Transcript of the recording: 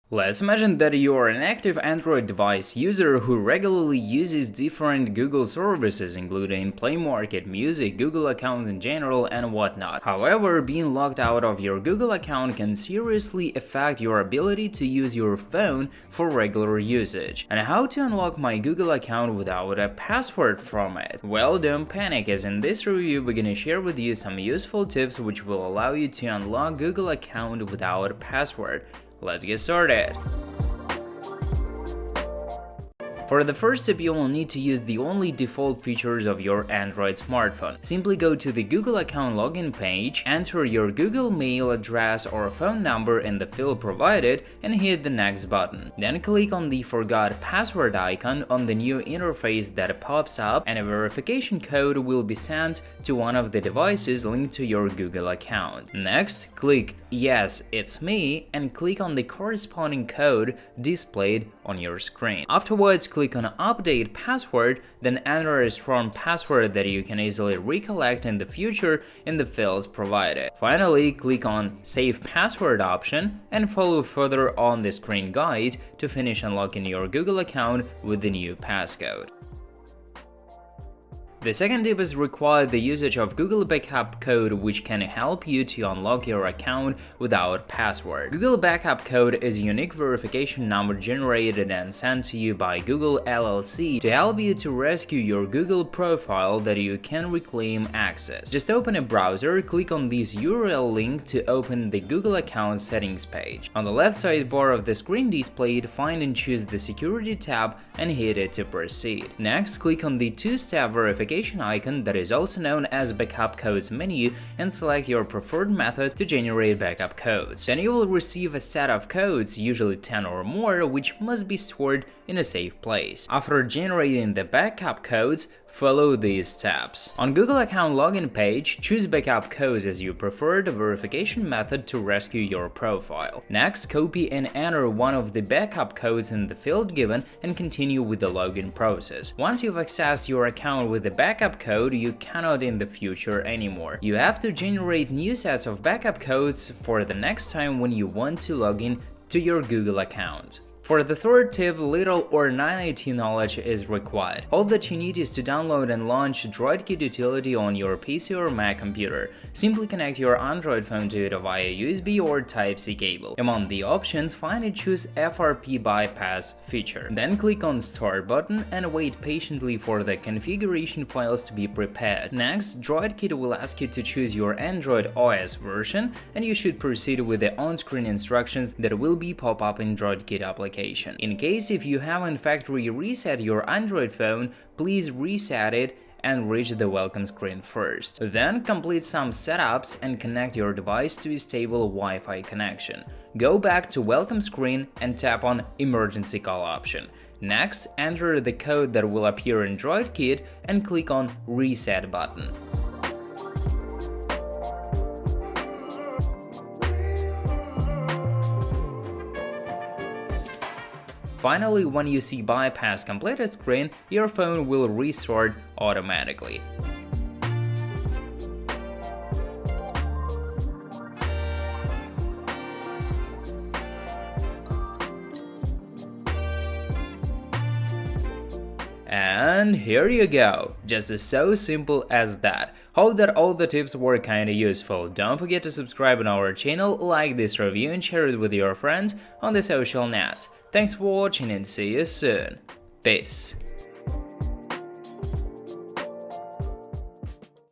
Let's imagine that you are an active Android device user who regularly uses different Google services, including Play Market, Music, Google account in general, and whatnot. However, being logged out of your Google account can seriously affect your ability to use your phone for regular usage. And how to unlock my Google account without a password from it? Well, don't panic, as in this review we're gonna share with you some useful tips which will allow you to unlock Google account without a password. Let's get started. For the first step, you will need to use the only default features of your Android smartphone. Simply go to the Google account login page, enter your Google mail address or phone number in the field provided, and hit the next button. Then click on the Forgot Password icon on the new interface that pops up, and a verification code will be sent to one of the devices linked to your Google account. Next, click Yes, it's me, and click on the corresponding code displayed on your screen. Afterwards, click on Update Password, then enter a strong password that you can easily recollect in the future in the fields provided. Finally, click on Save Password option and follow further on the screen guide to finish unlocking your Google account with the new passcode. The second tip is required the usage of Google Backup Code, which can help you to unlock your account without password. Google Backup Code is a unique verification number generated and sent to you by Google LLC to help you to rescue your Google profile that you can reclaim access. Just open a browser, click on this URL link to open the Google account settings page. On the left sidebar of the screen displayed, find and choose the Security tab and hit it to proceed. Next, click on the two-step verification icon that is also known as Backup Codes menu and select your preferred method to generate backup codes. Then you will receive a set of codes, usually 10 or more, which must be stored in a safe place. After generating the backup codes, follow these steps. On Google account login page, choose backup codes as your preferred verification method to rescue your profile. Next, copy and enter one of the backup codes in the field given and continue with the login process. Once you've accessed your account with the backup code, you cannot in the future anymore. You have to generate new sets of backup codes for the next time when you want to log in to your Google account. For the third tip, little or none IT knowledge is required. All that you need is to download and launch DroidKit utility on your PC or Mac computer. Simply connect your Android phone to it via USB or Type-C cable. Among the options, find and choose FRP bypass feature. Then click on Start button and wait patiently for the configuration files to be prepared. Next, DroidKit will ask you to choose your Android OS version, and you should proceed with the on-screen instructions that will be pop up in DroidKit application. In case if you haven't factory reset your Android phone, please reset it and reach the welcome screen first. Then complete some setups and connect your device to a stable Wi-Fi connection. Go back to welcome screen and tap on emergency call option. Next, enter the code that will appear in DroidKit and click on reset button. Finally, when you see bypass completed screen, your phone will restart automatically. And here you go, just so simple as that. Hope that all the tips were kinda useful. Don't forget to subscribe on our channel, like this review and share it with your friends on the social nets. Thanks for watching and see you soon. Peace.